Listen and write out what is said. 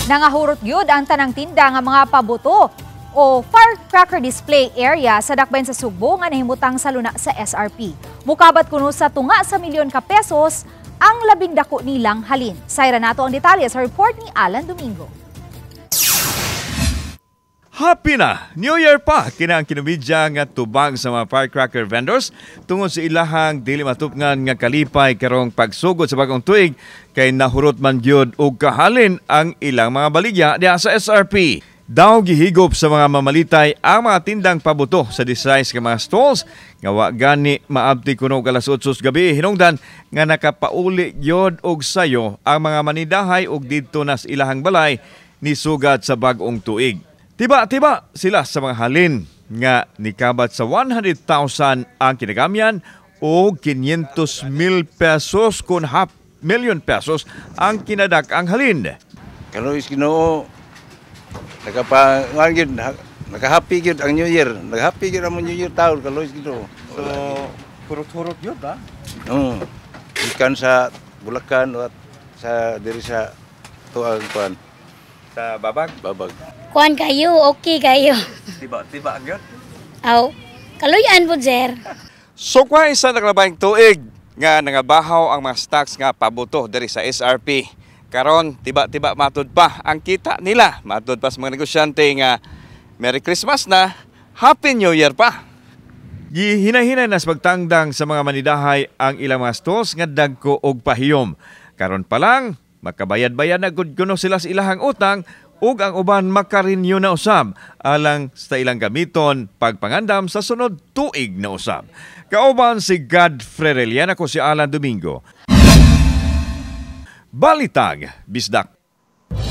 Nangahurot gyud ang tanang tinda nga mga pabuto o firecracker display area sa dakbayan sa Subo nga nahimutang sa luna sa SRP. Mukabat kuno sa tunga sa milyon ka pesos ang labing dako nilang halin. Sayra nato ang detalye sa report ni Alan Domingo. Happy na! New Year pa! Kina ang kinumidya nga tubang sa mga firecracker vendors tungod sa ilahang dili matupngan nga kalipay karong pagsugod sa bagong tuig kay nahurot man gyud og kahalin ang ilang mga baligya diha sa SRP. Daw gihigop sa mga mamalitay ang mga tindang pabuto sa disguise nga mga stalls nga wa gani maabti kuno alas 8 gabi hinungdan nga nakapauli gyud og sayo ang mga manidahay og didto nas ilahang balay ni sugad sa bagong tuig. Tiba-tiba sila sa mga halin nga nikabat sa 100,000 ang kinagamyan o 500,000 pesos kun half million pesos ang kinadak ang halin. Kalau is Ginoo nakahappy gyud ang New Year. Nakahappy gyud ang New Year taon kalau is Ginoo. So, hurot-hurot yun ba? Ikan sa Bulacan at sa diri sa tuang kuan. Sa babag? Babag. Kuan kayo, okay kayo. Tiba ang yun? Aw, kaluyan po, sir. So, kwa isa naglabahing tuig nga nangabahaw ang mga stocks nga pabuto dari sa SRP. Karon tiba-tiba matud pa ang kita nila. Matud pa sa mga negosyante nga Merry Christmas na, Happy New Year pa. Gihinay-hinay na sa pagtangdang sa mga manidahay ang ilang mga stalls nga dagko og pahiyom. Karon pa lang, makabayad-bayad na gud kuno sila sa ilahang utang ug ang uban makarinyo na usab alang sa ilang gamiton pagpangandam sa sunod tuig na usab. Kauban si Godfrey Relian, ako si Alan Domingo. Balitag, Bisdak.